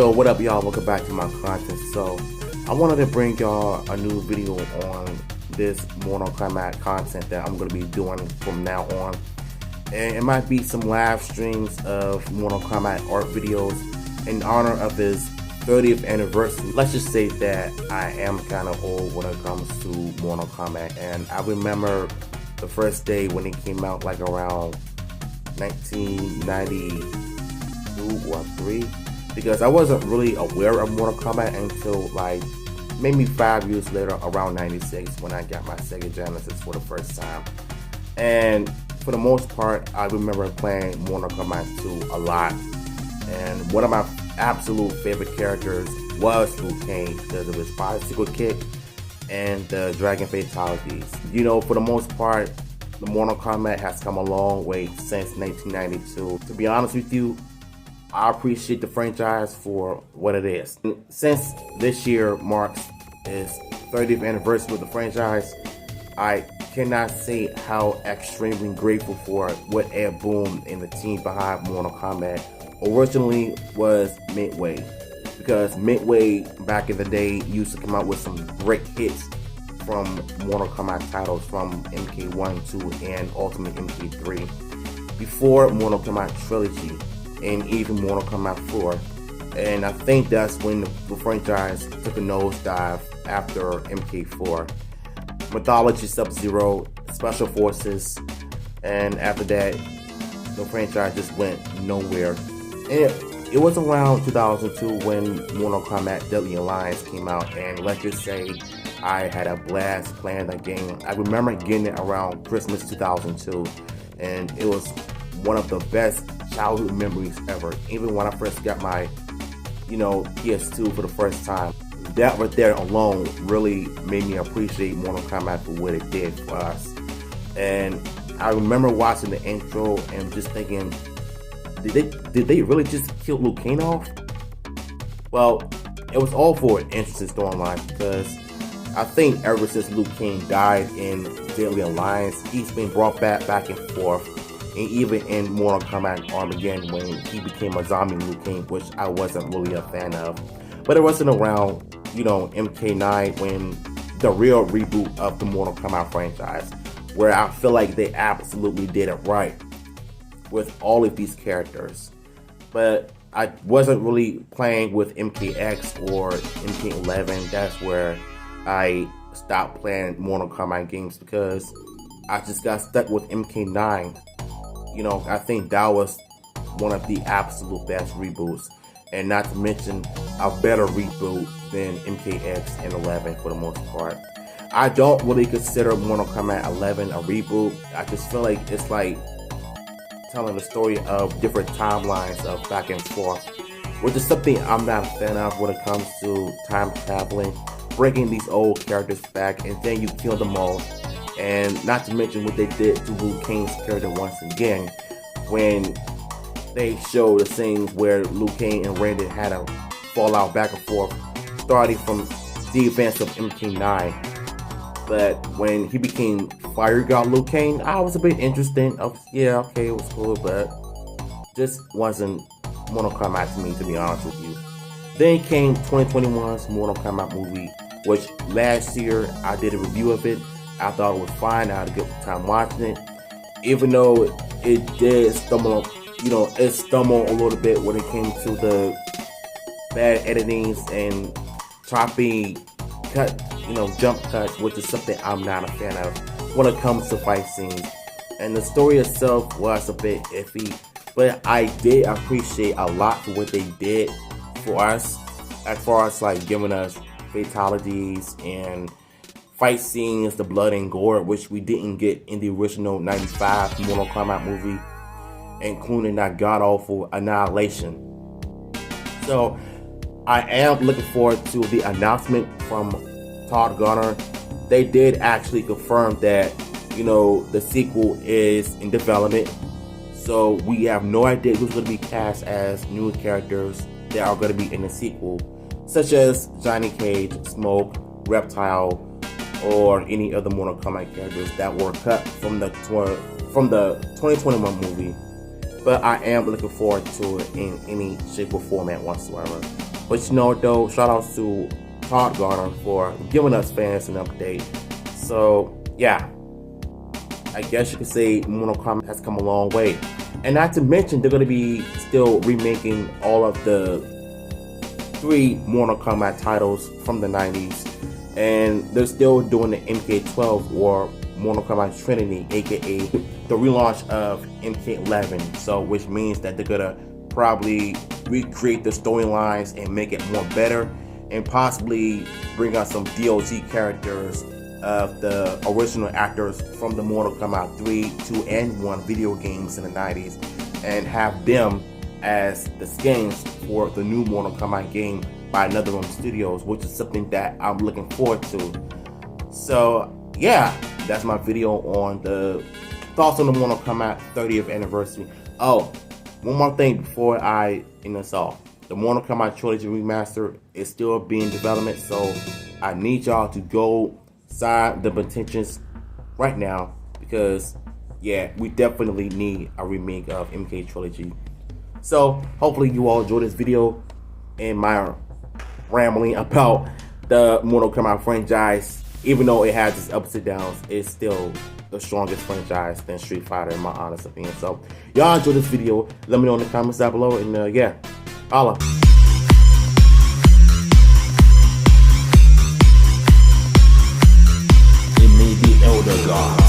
Yo, what up y'all? Welcome back to my content. So I wanted to bring y'all a new video on this Mortal Kombat content that I'm going to be doing from now on. And it might be some live streams of Mortal Kombat art videos in honor of his 30th anniversary. Let's just say that I am kind of old when it comes to Mortal Kombat, and I remember the first day when it came out, like around 1992 or 3, because I wasn't really aware of Mortal Kombat until like maybe 5 years later, around 96, when I got my Sega Genesis for the first time. And for the most part, I remember playing Mortal Kombat 2 a lot, and one of my absolute favorite characters was Liu Kang because of his bicycle kick and the dragon fatalities. You know, for the most part, the Mortal Kombat has come a long way since 1992. To be honest with you, I appreciate the franchise for what it is. Since this year marks its 30th anniversary with the franchise, I cannot say how extremely grateful for what Ed Boon and the team behind Mortal Kombat originally was Midway. Because Midway back in the day used to come out with some great hits from Mortal Kombat titles from MK1, 2, and Ultimate MK3. Before Mortal Kombat Trilogy and even Mortal Kombat 4. And I think that's when the franchise took a nosedive after MK4. Mythology Sub-Zero, Special Forces, and after that, the franchise just went nowhere. And it was around 2002 when Mortal Kombat Deadly Alliance came out, and let's just say I had a blast playing that game. I remember getting it around Christmas 2002, and it was one of the best childhood memories ever. Even when I first got my, PS2 for the first time, that right there alone really made me appreciate Mortal Kombat for what it did for us. And I remember watching the intro and just thinking, did they really just kill Liu Kang off? Well, it was all for an interesting storyline, because I think ever since Liu Kang died in Deadly Alliance, he's been brought back and forth, and even in Mortal Kombat Armageddon when he became a zombie Liu Kang, which I wasn't really a fan of. But it wasn't around, MK9 when the real reboot of the Mortal Kombat franchise, where I feel like they absolutely did it right with all of these characters. But I wasn't really playing with MKX or MK11. That's where I stopped playing Mortal Kombat games, because I just got stuck with MK9. I think that was one of the absolute best reboots, and not to mention a better reboot than MKX and 11 for the most part. I don't really consider Mortal Kombat 11 a reboot. I just feel like it's like telling the story of different timelines of back and forth, which is something I'm not a fan of when it comes to time traveling, bringing these old characters back and then you kill them all. And not to mention what they did to Liu Kang's character once again, when they showed the scenes where Liu Kang and Raiden had a fallout back and forth, starting from the events of MK9. But when he became Fire God Liu Kang, I was a bit interested. Yeah, okay, it was cool, but just wasn't Mortal Kombat to me, to be honest with you. Then came 2021's Mortal Kombat movie, which last year I did a review of it. I thought it was fine. I had a good time watching it, even though it did stumble, it stumbled a little bit when it came to the bad editings and choppy cut, jump cuts, which is something I'm not a fan of when it comes to fight scenes. And the story itself was a bit iffy, but I did appreciate a lot for what they did for us, as far as like giving us fatalities and fight scenes, the blood and gore, which we didn't get in the original 95 Mortal Kombat movie, including that god-awful Annihilation. So I am looking forward to the announcement from Todd Garner. They did actually confirm that, the sequel is in development. So we have no idea who's going to be cast as new characters that are going to be in the sequel, such as Johnny Cage, Smoke, Reptile, or any other Mortal Kombat characters that were cut from the 2021 movie. But I am looking forward to it in any shape or format whatsoever. But you know, though, shout outs to Todd Garner for giving us fans an update. So yeah, I guess you could say Mortal Kombat has come a long way. And not to mention, they're going to be still remaking all of the 3 Mortal Kombat titles from the 90s. And they're still doing the MK12 or Mortal Kombat Trinity, aka the relaunch of MK11. So which means that they're going to probably recreate the storylines and make it more better, and possibly bring out some DLC characters of the original actors from the Mortal Kombat 3, 2, and 1 video games in the 90s, and have them as the skins for the new Mortal Kombat game by NetherRealm Studios, which is something that I'm looking forward to. So yeah, that's my video on the thoughts on the Mortal Kombat 30th anniversary. Oh, one more thing before I end this off. The Mortal Kombat Trilogy Remastered is still being development, so I need y'all to go sign the petitions right now, because yeah, we definitely need a remake of MK Trilogy. So hopefully you all enjoyed this video and my rambling about the Mortal Kombat franchise. Even though it has its ups and downs, it's still the strongest franchise than Street Fighter in my honest opinion. So y'all enjoy this video, let me know in the comments down below, and yeah, holla. It may be Elder God.